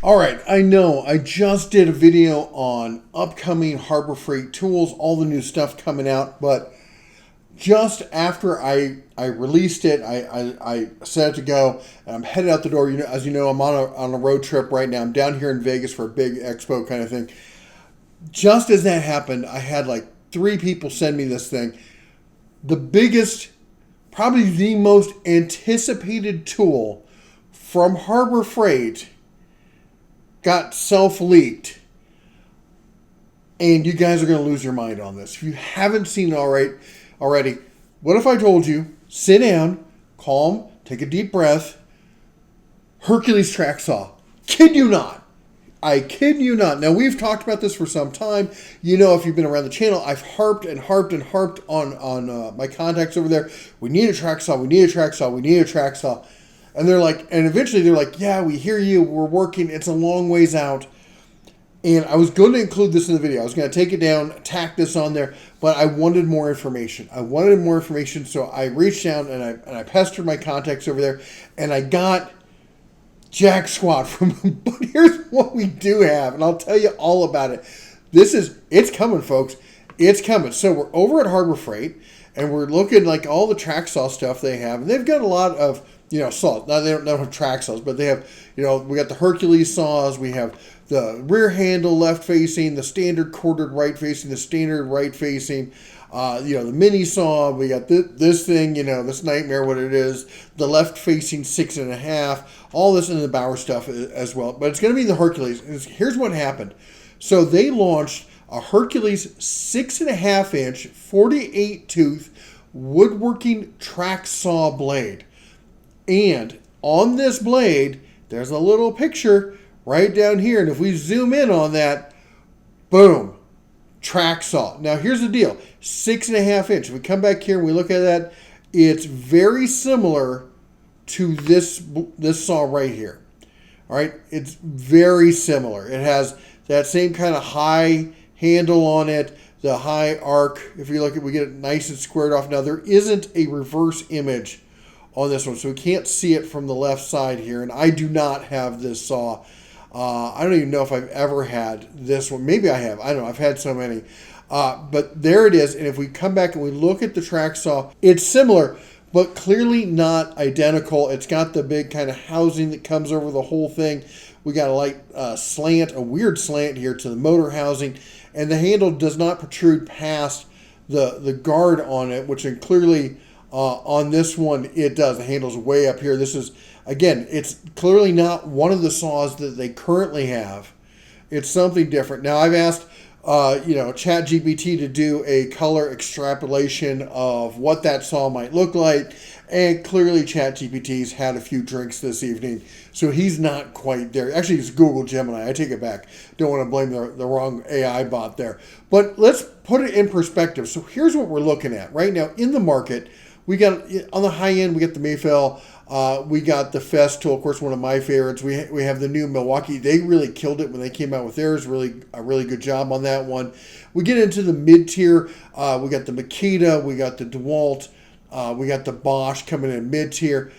All right, I know I just did a video on upcoming Harbor Freight tools, all the new stuff coming out, but just after I released it, I set it to go, and I'm headed out the door. You know, as you know, I'm on a road trip right now. I'm down here in Vegas for a big expo kind of thing. Just as that happened, I had like 3 people send me this thing. The biggest, probably the most anticipated tool from Harbor Freight got self-leaked, and you guys are going to lose your mind on this. If you haven't seen it already, what if I told you, sit down, calm, take a deep breath, Hercules track saw. Kid you not. I kid you not. Now, we've talked about this for some time. You know, if you've been around the channel, I've harped on my contacts over there. We need a track saw. We need a track saw. We need a track saw. And they're like, and eventually they're like, yeah, we hear you. We're working. It's a long ways out. And I was going to include this in the video. I was going to take it down, tack this on there, but I wanted more information. So I reached down and I pestered my contacts over there, and I got jack squat from them. But here's what we do have, and I'll tell you all about it. It's coming, folks. It's coming. So we're over at Harbor Freight, and we're looking like all the track saw stuff they have, and they've got a lot of saws. Now they don't have track saws, but they have, we got the Hercules saws, we have the rear handle left facing, the standard quartered right facing, the standard right facing, the mini saw, we got this thing, this nightmare, what it is, the left facing 6.5, all this in the Bauer stuff as well. But it's going to be the Hercules. Here's what happened. So they launched a Hercules 6.5 inch, 48 tooth woodworking track saw blade. And on this blade, there's a little picture right down here. And if we zoom in on that, boom, track saw. Now, here's the deal. 6.5 inch. If we come back here and we look at that, it's very similar to this saw right here. All right. It's very similar. It has that same kind of high handle on it, the high arc. If you look at, we get it nice and squared off. Now, there isn't a reverse image on this one, so we can't see it from the left side here, and I do not have this saw. I don't even know if I've ever had this one. Maybe I have. I don't know. I've had so many. But there it is, and if we come back and we look at the track saw, it's similar, but clearly not identical. It's got the big kind of housing that comes over the whole thing. We got a light slant, a weird slant here to the motor housing, and the handle does not protrude past the guard on it, which clearly on this one, it does. The handle's way up here. This is, again, it's clearly not one of the saws that they currently have. It's something different. Now, I've asked, ChatGPT to do a color extrapolation of what that saw might look like, and clearly ChatGPT's had a few drinks this evening, so he's not quite there. Actually, it's Google Gemini. I take it back. Don't want to blame the wrong AI bot there. But let's put it in perspective. So here's what we're looking at right now in the market. We got, on the high end, we got the Mayfell, we got the Fest tool, of course, one of my favorites. We have the new Milwaukee. They really killed it when they came out with theirs. A really good job on that one. We get into the mid-tier. We got the Makita, we got the DeWalt, we got the Bosch coming in mid-tier.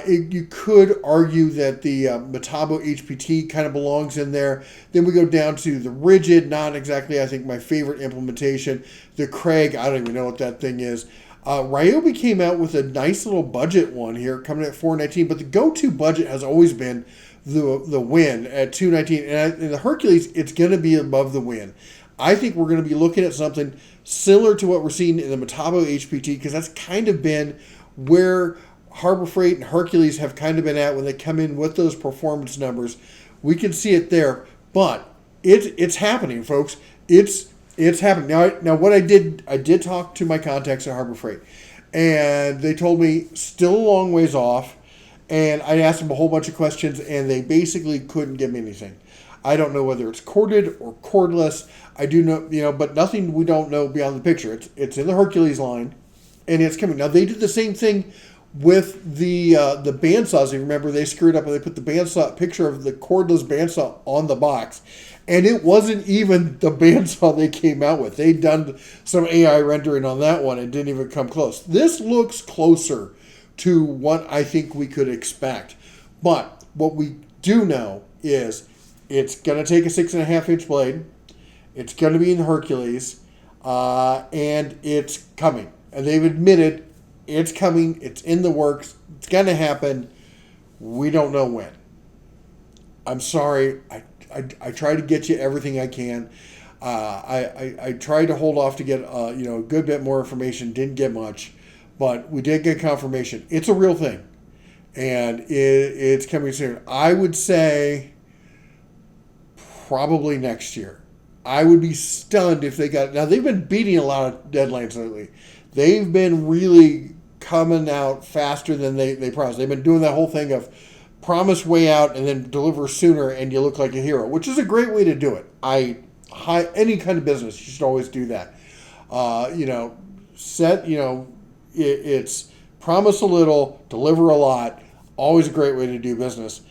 You could argue that the Metabo HPT kind of belongs in there. Then we go down to the Rigid, not exactly, I think, my favorite implementation. The Craig, I don't even know what that thing is. Ryobi came out with a nice little budget one here, coming at $419, but the go-to budget has always been the Win at $219, and the Hercules, it's going to be above the Win. I think we're going to be looking at something similar to what we're seeing in the Metabo HPT, because that's kind of been where Harbor Freight and Hercules have kind of been at when they come in with those performance numbers. We can see it there, but it's happening, folks. It's happening. Now what I did talk to my contacts at Harbor Freight, and they told me still a long ways off, and I asked them a whole bunch of questions, and they basically couldn't give me anything. I don't know whether it's corded or cordless. I do know, but nothing we don't know beyond the picture. It's in the Hercules line, and it's coming. Now, they did the same thing with the bandsaws. You remember, they screwed up and they put the bandsaw picture of the cordless bandsaw on the box. And it wasn't even the bandsaw they came out with. They'd done some AI rendering on that one and didn't even come close. This looks closer to what I think we could expect. But what we do know is It's going to take a 6.5-inch blade. It's going to be in the Hercules, and it's coming. And they've admitted it's coming. It's in the works. It's going to happen. We don't know when. I'm sorry. I try to get you everything I can. I tried to hold off to get a good bit more information. Didn't get much, but we did get confirmation. It's a real thing, and it's coming soon. I would say probably next year. I would be stunned if they got it. Now, they've been beating a lot of deadlines lately. They've been really coming out faster than they promised. They've been doing that whole thing of promise way out and then deliver sooner and you look like a hero, which is a great way to do it. Any kind of business, you should always do that. It's promise a little, deliver a lot. Always a great way to do business.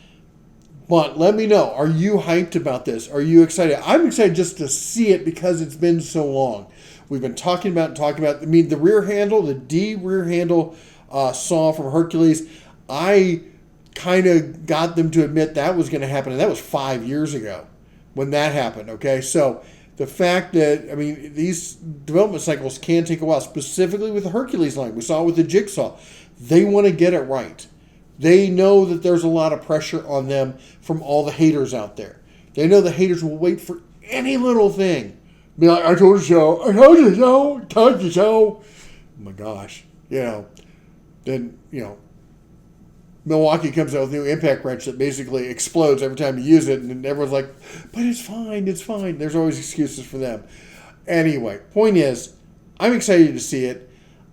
But let me know, are you hyped about this? Are you excited? I'm excited just to see it because it's been so long. We've been talking about. I mean, the rear handle, the D rear handle saw from Hercules, I kind of got them to admit that was going to happen. And that was 5 years ago when that happened, okay? So the fact that, I mean, these development cycles can take a while, specifically with the Hercules line. We saw it with the Jigsaw. They want to get it right. They know that there's a lot of pressure on them from all the haters out there. They know the haters will wait for any little thing. Be like, I told you so. I told you so. I told you so. Oh my gosh. Then, Milwaukee comes out with a new impact wrench that basically explodes every time you use it. And everyone's like, but it's fine. It's fine. There's always excuses for them. Anyway, point is, I'm excited to see it.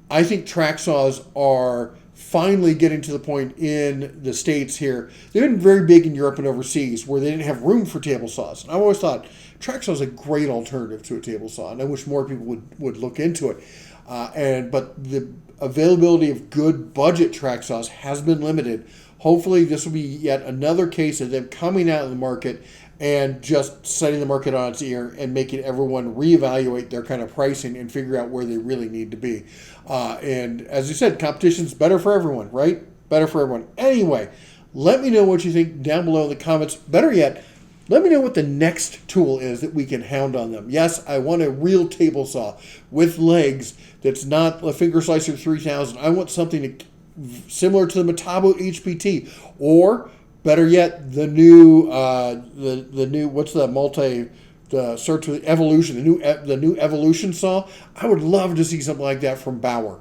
I think track saws are finally getting to the point in the States here. They've been very big in Europe and overseas where they didn't have room for table saws. And I always thought track saw is a great alternative to a table saw, and I wish more people would look into it. But the availability of good budget track saws has been limited. Hopefully this will be yet another case of them coming out of the market and just setting the market on its ear and making everyone reevaluate their kind of pricing and figure out where they really need to be. And as you said, competition's better for everyone, right? Better for everyone. Anyway, let me know what you think down below in the comments. Better yet, let me know what the next tool is that we can hound on them. Yes, I want a real table saw with legs that's not a Finger Slicer 3000. I want something similar to the Metabo HPT, or better yet, the new search with Evolution, the new Evolution saw. I would love to see something like that from Bauer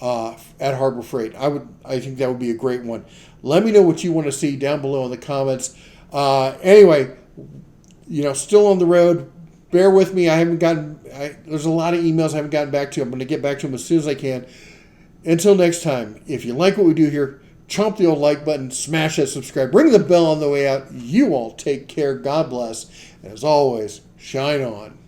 at Harbor Freight. I think that would be a great one. Let me know what you want to see down below in the comments. Anyway, still on the road. Bear with me. There's a lot of emails I haven't gotten back to. I'm going to get back to them as soon as I can. Until next time, if you like what we do here, chomp the old like button, smash that subscribe, ring the bell on the way out. You all take care. God bless. And as always, shine on.